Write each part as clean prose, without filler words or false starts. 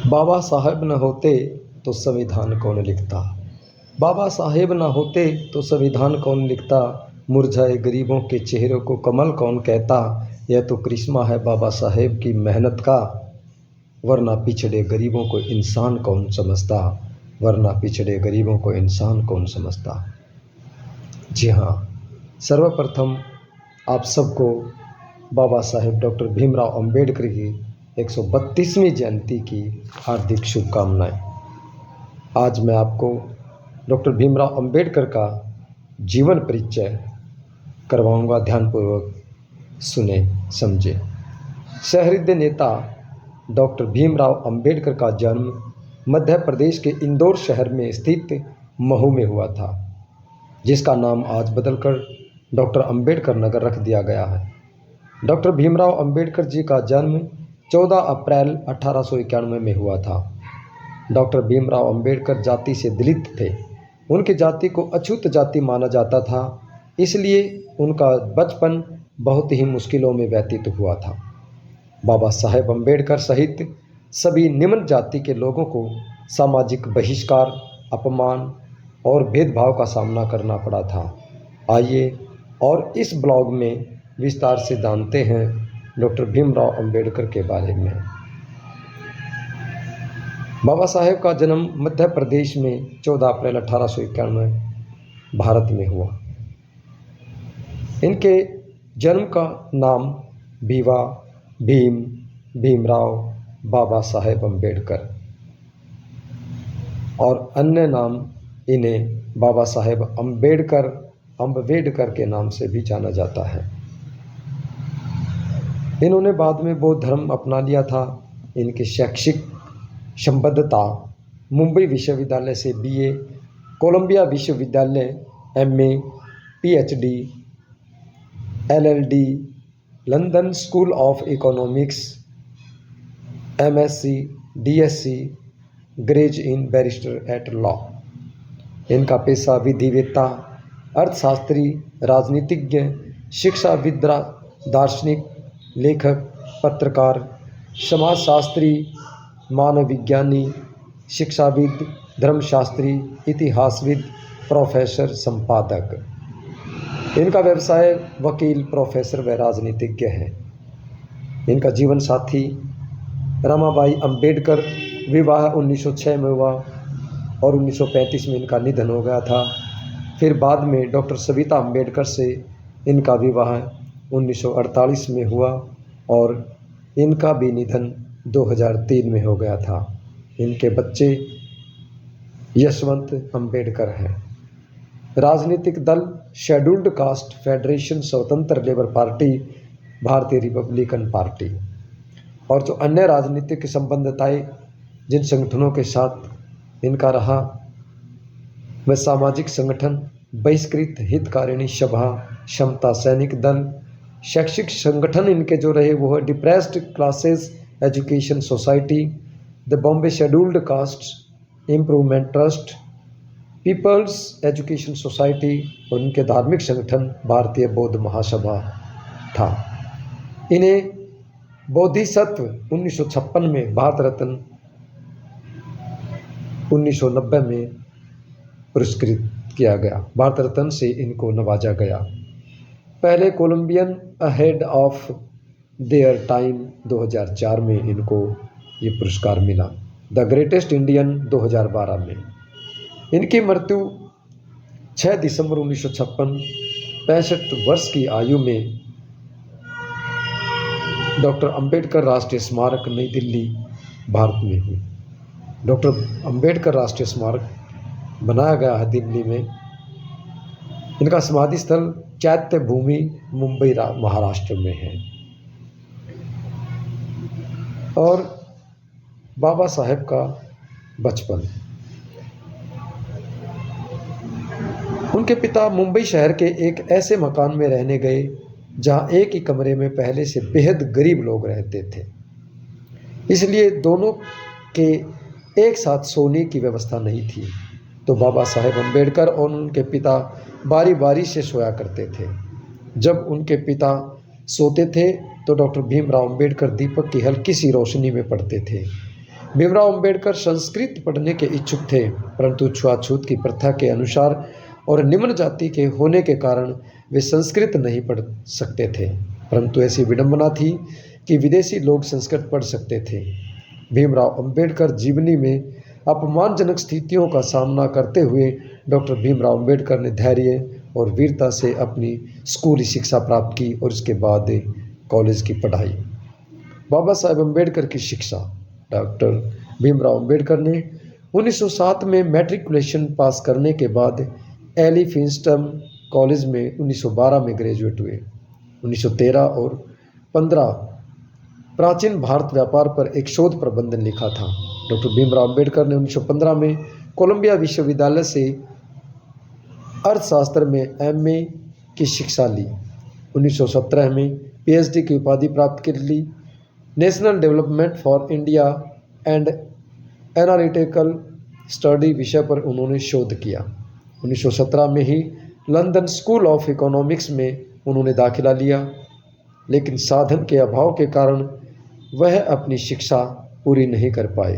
बाबा साहेब न होते तो संविधान कौन लिखता। बाबा साहेब न होते तो संविधान कौन लिखता। मुरझाए गरीबों के चेहरों को कमल कौन कहता। यह तो करिश्मा है बाबा साहेब की मेहनत का, वरना पिछड़े गरीबों को इंसान कौन समझता। वरना पिछड़े गरीबों को इंसान कौन समझता। जी हाँ, सर्वप्रथम आप सबको बाबा साहेब डॉक्टर भीमराव अंबेडकर की 132वीं जयंती की हार्दिक शुभकामनाएं। आज मैं आपको डॉक्टर भीमराव अंबेडकर का जीवन परिचय करवाऊंगा। ध्यानपूर्वक सुने समझे। सहृदय नेता डॉक्टर भीमराव अंबेडकर का जन्म मध्य प्रदेश के इंदौर शहर में स्थित महू में हुआ था, जिसका नाम आज बदलकर डॉक्टर अंबेडकर नगर रख दिया गया है। डॉक्टर भीमराव अंबेडकर जी का जन्म 14 अप्रैल 1891 में हुआ था। डॉक्टर भीमराव अंबेडकर जाति से दलित थे। उनकी जाति को अछूत जाति माना जाता था, इसलिए उनका बचपन बहुत ही मुश्किलों में व्यतीत हुआ था। बाबा साहेब अंबेडकर सहित सभी निम्न जाति के लोगों को सामाजिक बहिष्कार, अपमान और भेदभाव का सामना करना पड़ा था। आइए और इस ब्लॉग में विस्तार से जानते हैं डॉक्टर भीमराव अंबेडकर के बारे में। बाबा साहेब का जन्म मध्य प्रदेश में 14 अप्रैल 1891 भारत में हुआ। इनके जन्म का नाम भीवा, भीम, भीमराव, बाबा साहेब अंबेडकर और अन्य नाम इन्हें बाबा साहेब अंबेडकर के नाम से भी जाना जाता है। इन्होंने बाद में बौद्ध धर्म अपना लिया था। इनकी शैक्षिक संबद्धता मुंबई विश्वविद्यालय से BA, कोलंबिया विश्वविद्यालय MA, PhD, LLD, London School of Economics, MSc, DSc, Gray's inn barrister at law. इनका पेशा विधिवेत्ता, अर्थशास्त्री, राजनीतिज्ञ, शिक्षाविद, दार्शनिक, लेखक, पत्रकार, समाजशास्त्री, मानव विज्ञानी, शिक्षाविद, धर्मशास्त्री, इतिहासविद, प्रोफेसर, संपादक। इनका व्यवसाय वकील, प्रोफेसर व राजनीतिज्ञ है। इनका जीवन साथी रमाबाई अंबेडकर, विवाह 1906 में हुआ और 1935 में इनका निधन हो गया था। फिर बाद में डॉक्टर सविता अंबेडकर से इनका विवाह 1948 में हुआ और इनका भी निधन 2003 में हो गया था। इनके बच्चे यशवंत अंबेडकर हैं। राजनीतिक दल शेड्यूल्ड कास्ट फेडरेशन, स्वतंत्र लेबर पार्टी, भारतीय रिपब्लिकन पार्टी। और जो अन्य राजनीतिक संबंधताएं जिन संगठनों के साथ इनका रहा, वह सामाजिक संगठन, बहिष्कृत हितकारिणी सभा, समता सैनिक दल। शैक्षिक संगठन इनके जो रहे वो है depressed classes education society, the Bombay scheduled caste improvement trust, people's education society और इनके धार्मिक संगठन भारतीय बौद्ध महासभा था। इन्हें बोधिसत्व 1956 में, भारत रत्न 1990 में पुरस्कृत किया गया। भारत रत्न से इनको नवाजा गया। पहले Columbian ahead of their time 2004 में इनको ये पुरस्कार मिला। द ग्रेटेस्ट इंडियन 2012 में। इनकी मृत्यु 6 दिसंबर 1956, 65 वर्ष की आयु में डॉक्टर अंबेडकर राष्ट्रीय स्मारक, नई दिल्ली, भारत में हुई। डॉक्टर अंबेडकर राष्ट्रीय स्मारक बनाया गया है दिल्ली में। इनका समाधि स्थल चैत्य भूमि, मुंबई, महाराष्ट्र में है। और बाबा साहेब का बचपन। उनके पिता मुंबई शहर के एक ऐसे मकान में रहने गए जहां एक ही कमरे में पहले से बेहद गरीब लोग रहते थे, इसलिए दोनों के एक साथ सोने की व्यवस्था नहीं थी। तो बाबा साहेब अंबेडकर और उनके पिता बारी बारी से सोया करते थे। जब उनके पिता सोते थे तो डॉक्टर भीमराव अंबेडकर दीपक की हल्की सी रोशनी में पढ़ते थे। भीमराव अंबेडकर संस्कृत पढ़ने के इच्छुक थे, परंतु छुआछूत की प्रथा के अनुसार और निम्न जाति के होने के कारण वे संस्कृत नहीं पढ़ सकते थे। परंतु ऐसी विडंबना थी कि विदेशी लोग संस्कृत पढ़ सकते थे। भीमराव अंबेडकर जीवनी में अपमानजनक स्थितियों का सामना करते हुए डॉक्टर भीमराव अंबेडकर ने धैर्य और वीरता से अपनी स्कूली शिक्षा प्राप्त की और उसके बाद कॉलेज की पढ़ाई। बाबा साहेब अंबेडकर की शिक्षा। डॉक्टर भीमराव अंबेडकर ने 1907 में मैट्रिकुलेशन पास करने के बाद एलिफिंस्टन कॉलेज में 1912 में ग्रेजुएट हुए। 1913 और 15 प्राचीन भारत व्यापार पर एक शोध प्रबंध लिखा था। डॉक्टर भीमराव अंबेडकर ने 1915 में कोलंबिया विश्वविद्यालय से अर्थशास्त्र में एमए की शिक्षा ली। 1917 में पीएचडी की उपाधि प्राप्त कर ली। National development for India and analytical study विषय पर उन्होंने शोध किया। 1917 में ही लंदन स्कूल ऑफ इकोनॉमिक्स में उन्होंने दाखिला लिया, लेकिन साधन के अभाव के कारण वह अपनी शिक्षा पूरी नहीं कर पाए।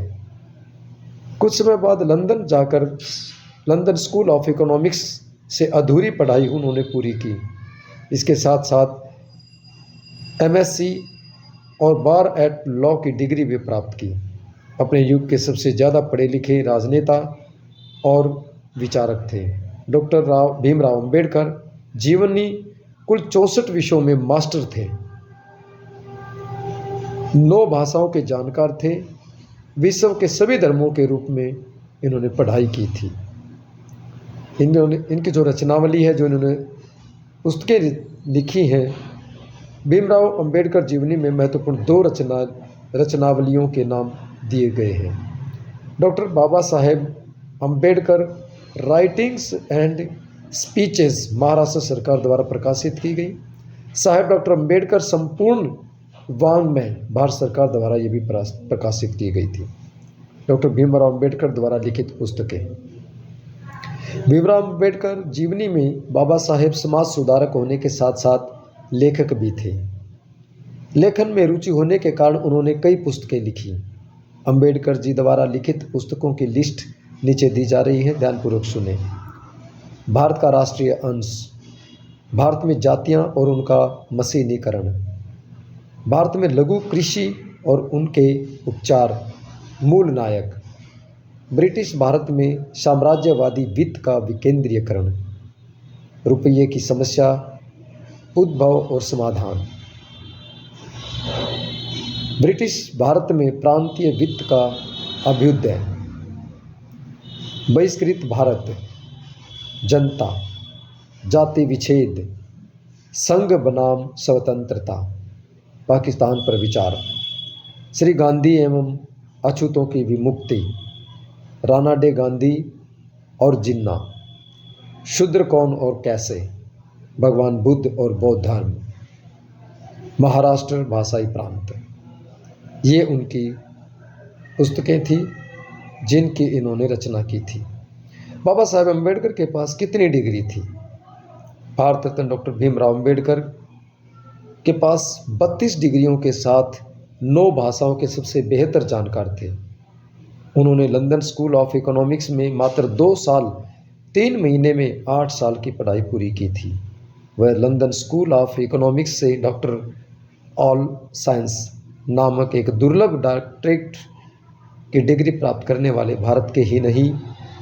कुछ समय बाद लंदन जाकर लंदन स्कूल ऑफ इकोनॉमिक्स से अधूरी पढ़ाई उन्होंने पूरी की। इसके साथ साथ एमएससी और बार एट लॉ की डिग्री भी प्राप्त की। अपने युग के सबसे ज़्यादा पढ़े लिखे राजनेता और विचारक थे। डॉक्टर भीमराव अंबेडकर जीवनी कुल 64 विषयों में मास्टर थे। 9 भाषाओं के जानकार थे। विश्व के सभी धर्मों के रूप में इन्होंने पढ़ाई की थी। इनकी जो रचनावली है, जो इन्होंने पुस्तकें लिखी हैं, भीमराव अंबेडकर जीवनी में महत्वपूर्ण 2 रचनावलियों के नाम दिए गए हैं। Doctor Baba Saheb Ambedkar writings and speeches Maharashtra सरकार द्वारा प्रकाशित की गई। साहेब डॉक्टर अंबेडकर संपूर्ण वाङ्मय भारत सरकार द्वारा ये भी प्रकाशित की गई थी। डॉक्टर भीमराव अंबेडकर द्वारा लिखित पुस्तकें। भीमराव अंबेडकर जीवनी में बाबा साहेब समाज सुधारक होने के साथ साथ लेखक भी थे। लेखन में रुचि होने के कारण उन्होंने कई पुस्तकें लिखी। अंबेडकर जी द्वारा लिखित पुस्तकों की लिस्ट नीचे दी जा रही है, ध्यानपूर्वक सुने। भारत का राष्ट्रीय अंश, भारत में जातियां और उनका मशीनीकरण, भारत में लघु कृषि और उनके उपचार, मूल नायक, ब्रिटिश भारत में साम्राज्यवादी वित्त का विकेंद्रीयकरण, रुपये की समस्या, उद्भव और समाधान, ब्रिटिश भारत में प्रांतीय वित्त का अभ्युदय, बहिष्कृत भारत, जनता, जाति विच्छेद, संघ बनाम स्वतंत्रता, पाकिस्तान पर विचार, श्री गांधी एवं अछूतों की विमुक्ति, राणा डे गांधी और जिन्ना, शूद्र कौन और कैसे, भगवान बुद्ध और बौद्ध धर्म, महाराष्ट्र भाषाई प्रांत। ये उनकी पुस्तकें थी जिनकी इन्होंने रचना की थी। बाबा साहेब अंबेडकर के पास कितनी डिग्री थी? भारत रत्न डॉक्टर भीमराव अंबेडकर के पास 32 डिग्रियों के साथ 9 भाषाओं के सबसे बेहतर जानकार थे। उन्होंने लंदन स्कूल ऑफ इकोनॉमिक्स में मात्र 2 साल 3 महीने में 8 साल की पढ़ाई पूरी की थी। वह लंदन स्कूल ऑफ इकोनॉमिक्स से डॉक्टर ऑल साइंस नामक एक दुर्लभ डॉक्टरेट की डिग्री प्राप्त करने वाले भारत के ही नहीं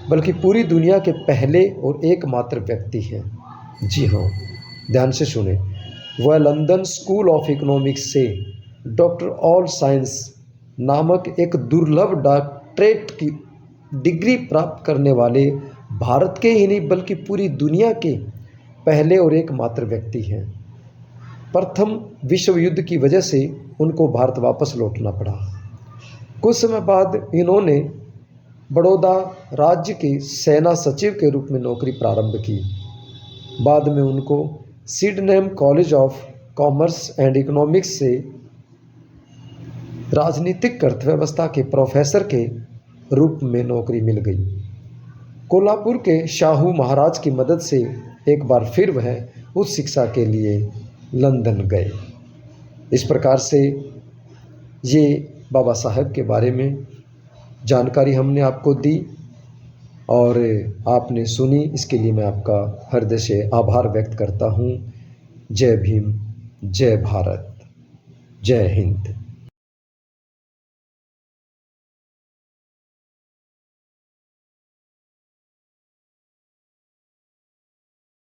बल्कि पूरी दुनिया के पहले और एकमात्र व्यक्ति हैं। जी हाँ, ध्यान से सुने। वह लंदन स्कूल ऑफ इकोनॉमिक्स से डॉक्टर ऑल साइंस नामक एक दुर्लभ डॉक्टरेट की डिग्री प्राप्त करने वाले भारत के ही नहीं बल्कि पूरी दुनिया के पहले और एकमात्र व्यक्ति हैं। प्रथम विश्व युद्ध की वजह से उनको भारत वापस लौटना पड़ा। कुछ समय बाद इन्होंने बड़ौदा राज्य के सेना सचिव के रूप में नौकरी प्रारंभ की। बाद में उनको Sydenham college of commerce and economics से राजनीतिक अर्थव्यवस्था के प्रोफेसर के रूप में नौकरी मिल गई। कोल्हापुर के शाहू महाराज की मदद से एक बार फिर वह उच्च शिक्षा के लिए लंदन गए। इस प्रकार से ये बाबा साहेब के बारे में जानकारी हमने आपको दी और आपने सुनी, इसके लिए मैं आपका हृदय से आभार व्यक्त करता हूँ। जय भीम, जय भारत, जय हिंद।